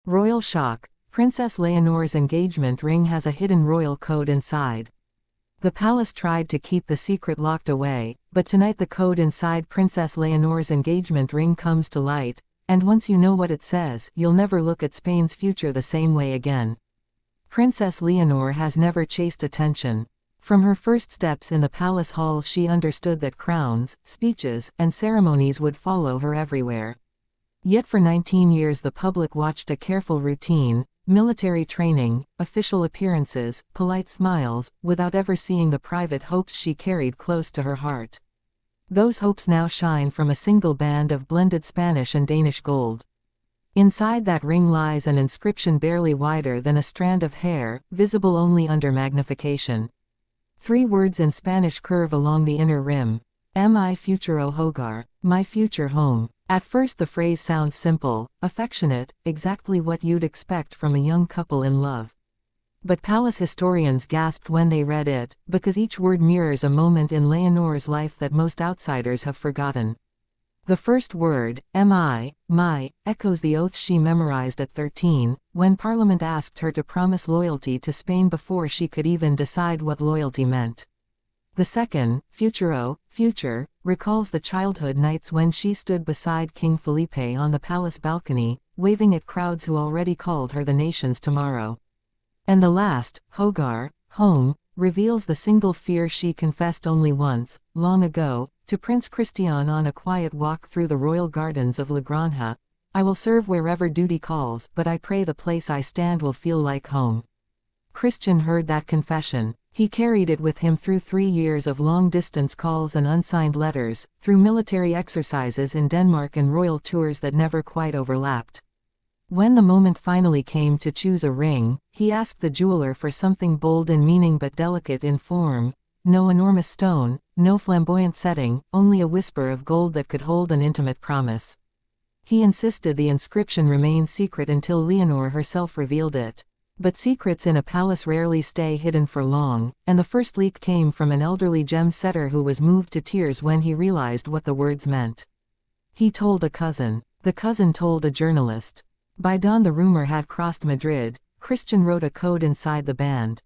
Royal shock. Princess Leonor's engagement ring has a hidden royal code inside. The palace tried to keep the secret locked away, but tonight the code inside Princess Leonor's engagement ring comes to light, and once you know what it says, you'll never look at Spain's future the same way again. Princess Leonor has never chased attention. From her first steps in the palace halls she understood that crowns, speeches, and ceremonies would follow her everywhere. Yet for 19 years the public watched a careful routine, military training, official appearances, polite smiles, without ever seeing the private hopes she carried close to her heart. Those hopes now shine from a single band of blended Spanish and Danish gold. Inside that ring lies an inscription barely wider than a strand of hair, visible only under magnification. 3 words in Spanish curve along the inner rim. Mi futuro hogar, my future home. At first the phrase sounds simple, affectionate, exactly what you'd expect from a young couple in love. But palace historians gasped when they read it, because each word mirrors a moment in Leonor's life that most outsiders have forgotten. The first word, mi, my, echoes the oath she memorized at 13, when Parliament asked her to promise loyalty to Spain before she could even decide what loyalty meant. The second, futuro, future, recalls the childhood nights when she stood beside King Felipe on the palace balcony, waving at crowds who already called her the nation's tomorrow. And the last, hogar, home, reveals the single fear she confessed only once, long ago, to Prince Christian on a quiet walk through the royal gardens of La Granja. I will serve wherever duty calls, but I pray the place I stand will feel like home. Christian heard that confession. He carried it with him through 3 years of long-distance calls and unsigned letters, through military exercises in Denmark and royal tours that never quite overlapped. When the moment finally came to choose a ring, he asked the jeweler for something bold in meaning but delicate in form. No enormous stone, no flamboyant setting, only a whisper of gold that could hold an intimate promise. He insisted the inscription remain secret until Leonor herself revealed it. But secrets in a palace rarely stay hidden for long, and the first leak came from an elderly gem setter who was moved to tears when he realized what the words meant. He told a cousin. The cousin told a journalist. By dawn the rumor had crossed Madrid. Christian wrote a code inside the band.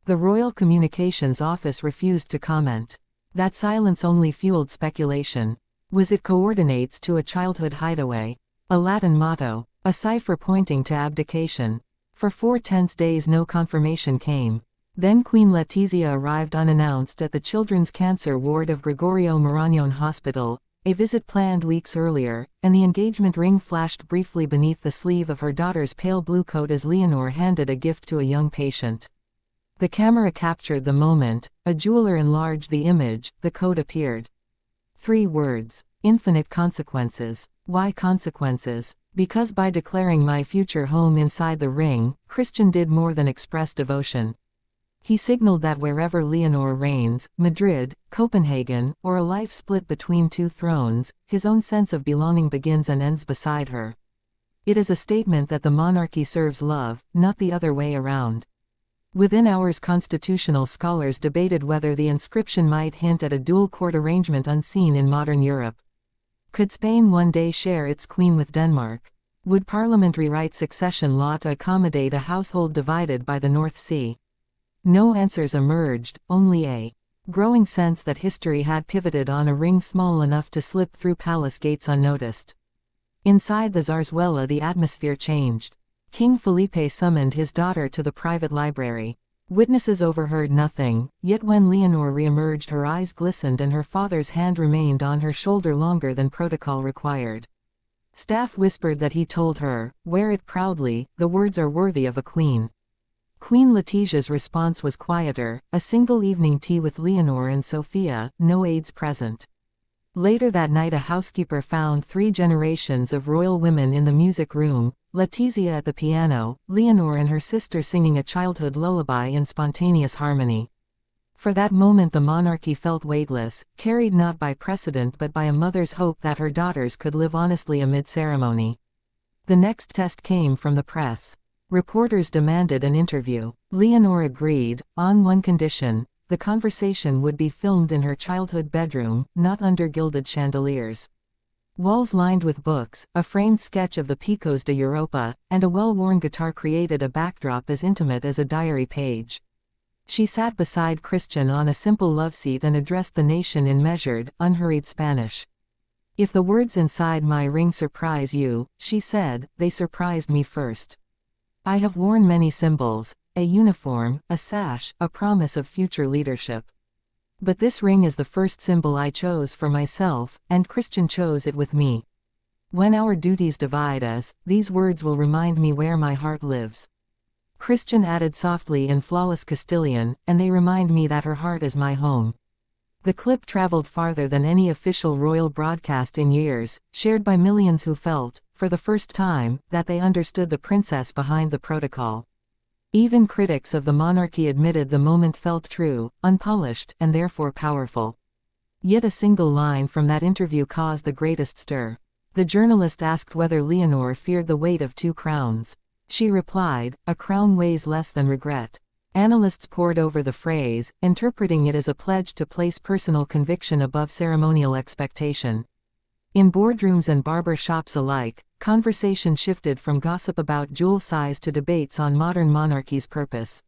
The Royal Communications Office refused to comment. That silence only fueled speculation. Was it coordinates to a childhood hideaway? A Latin motto? A cipher pointing to abdication? For 4 tense days no confirmation came. Then Queen Letizia arrived unannounced at the children's cancer ward of Gregorio Marañón Hospital, a visit planned weeks earlier, and the engagement ring flashed briefly beneath the sleeve of her daughter's pale blue coat as Leonor handed a gift to a young patient. The camera captured the moment, a jeweler enlarged the image, the code appeared. 3 words. Infinite consequences. Why consequences? Because by declaring my future home inside the ring, Christian did more than express devotion. He signaled that wherever Leonor reigns, Madrid, Copenhagen, or a life split between 2 thrones, his own sense of belonging begins and ends beside her. It is a statement that the monarchy serves love, not the other way around. Within hours constitutional scholars debated whether the inscription might hint at a dual-court arrangement unseen in modern Europe. Could Spain one day share its queen with Denmark? Would Parliament rewrite succession law to accommodate a household divided by the North Sea? No answers emerged, only a growing sense that history had pivoted on a ring small enough to slip through palace gates unnoticed. Inside the Zarzuela the atmosphere changed. King Felipe summoned his daughter to the private library. Witnesses overheard nothing, yet when Leonor re-emerged her eyes glistened and her father's hand remained on her shoulder longer than protocol required. Staff whispered that he told her, "Wear it proudly, the words are worthy of a queen." Queen Letizia's response was quieter, a single evening tea with Leonor and Sophia, no aides present. Later that night a housekeeper found 3 generations of royal women in the music room, Letizia at the piano, Leonor and her sister singing a childhood lullaby in spontaneous harmony. For that moment the monarchy felt weightless, carried not by precedent but by a mother's hope that her daughters could live honestly amid ceremony. The next test came from the press. Reporters demanded an interview. Leonor agreed, on one condition: the conversation would be filmed in her childhood bedroom, not under gilded chandeliers. Walls lined with books, a framed sketch of the Picos de Europa, and a well-worn guitar created a backdrop as intimate as a diary page. She sat beside Christian on a simple love seat and addressed the nation in measured, unhurried Spanish. "If the words inside my ring surprise you," she said, "they surprised me first. I have worn many symbols, a uniform, a sash, a promise of future leadership. But this ring is the first symbol I chose for myself, and Christian chose it with me. When our duties divide us, these words will remind me where my heart lives." Christian added softly in flawless Castilian, "And they remind me that her heart is my home." The clip traveled farther than any official royal broadcast in years, shared by millions who felt, for the first time, that they understood the princess behind the protocol. Even critics of the monarchy admitted the moment felt true, unpolished, and therefore powerful. Yet a single line from that interview caused the greatest stir. The journalist asked whether Leonor feared the weight of 2 crowns. She replied, "A crown weighs less than regret." Analysts pored over the phrase, interpreting it as a pledge to place personal conviction above ceremonial expectation. In boardrooms and barber shops alike, conversation shifted from gossip about jewel size to debates on modern monarchy's purpose.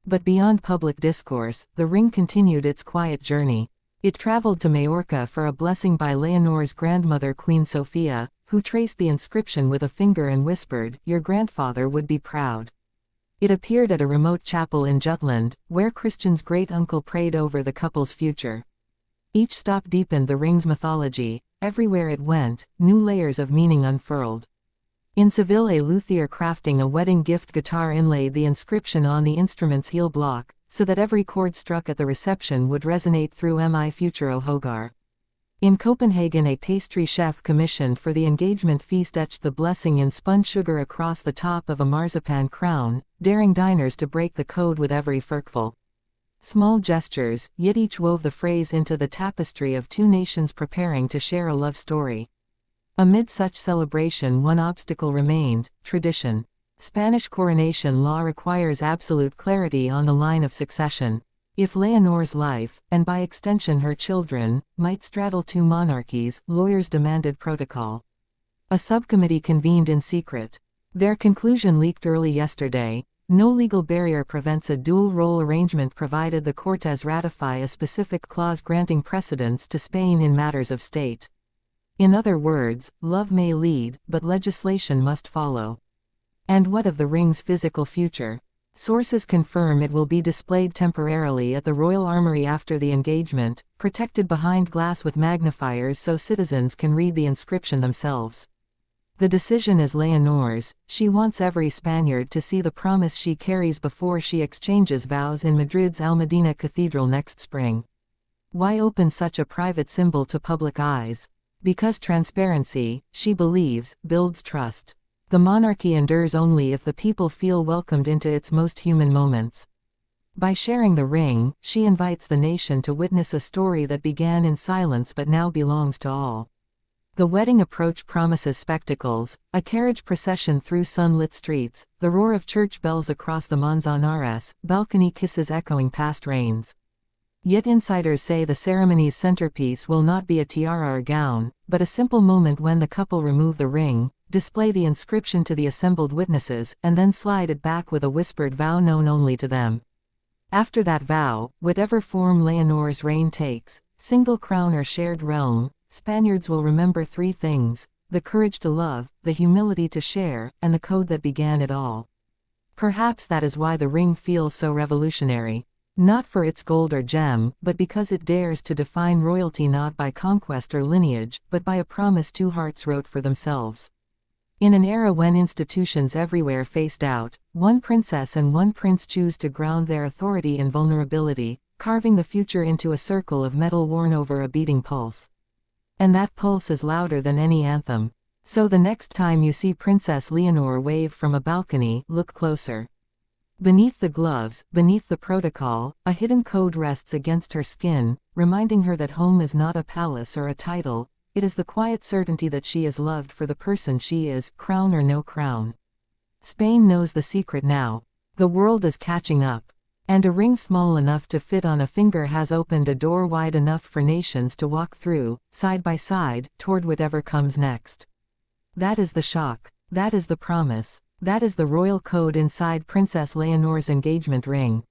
But beyond public discourse, the ring continued its quiet journey. It traveled to Majorca for a blessing by Leonor's grandmother Queen Sofia, who traced the inscription with a finger and whispered, "Your grandfather would be proud." It appeared at a remote chapel in Jutland, where Christian's great-uncle prayed over the couple's future. Each stop deepened the ring's mythology. Everywhere it went, new layers of meaning unfurled. In Seville, a luthier crafting a wedding gift guitar inlaid the inscription on the instrument's heel block, so that every chord struck at the reception would resonate through Mi Futuro Hogar. In Copenhagen, a pastry chef commissioned for the engagement feast etched the blessing in spun sugar across the top of a marzipan crown, daring diners to break the code with every firkful. Small gestures, yet each wove the phrase into the tapestry of 2 nations preparing to share a love story. Amid such celebration, one obstacle remained: tradition. Spanish coronation law requires absolute clarity on the line of succession. If Leonor's life, and by extension her children, might straddle 2 monarchies, lawyers demanded protocol. A subcommittee convened in secret. Their conclusion leaked early yesterday. No legal barrier prevents a dual-role arrangement provided the Cortes ratify a specific clause granting precedence to Spain in matters of state. In other words, love may lead, but legislation must follow. And what of the ring's physical future? Sources confirm it will be displayed temporarily at the Royal Armoury after the engagement, protected behind glass with magnifiers so citizens can read the inscription themselves. The decision is Leonor's. She wants every Spaniard to see the promise she carries before she exchanges vows in Madrid's Almudena Cathedral next spring. Why open such a private symbol to public eyes? Because transparency, she believes, builds trust. The monarchy endures only if the people feel welcomed into its most human moments. By sharing the ring, she invites the nation to witness a story that began in silence but now belongs to all. The wedding approach promises spectacles: a carriage procession through sunlit streets, the roar of church bells across the Manzanares, balcony kisses echoing past reigns. Yet insiders say the ceremony's centerpiece will not be a tiara or gown, but a simple moment when the couple remove the ring, display the inscription to the assembled witnesses, and then slide it back with a whispered vow known only to them. After that vow, whatever form Leonor's reign takes, single crown or shared realm, Spaniards will remember 3 things: the courage to love, the humility to share, and the code that began it all. Perhaps that is why the ring feels so revolutionary. Not for its gold or gem, but because it dares to define royalty not by conquest or lineage, but by a promise 2 hearts wrote for themselves. In an era when institutions everywhere face doubt, one princess and one prince choose to ground their authority in vulnerability, carving the future into a circle of metal worn over a beating pulse. And that pulse is louder than any anthem. So the next time you see Princess Leonor wave from a balcony, look closer. Beneath the gloves, beneath the protocol, a hidden code rests against her skin, reminding her that home is not a palace or a title. It is the quiet certainty that she is loved for the person she is, crown or no crown. Spain knows the secret now. The world is catching up. And a ring small enough to fit on a finger has opened a door wide enough for nations to walk through, side by side, toward whatever comes next. That is the shock. That is the promise. That is the royal code inside Princess Leonor's engagement ring.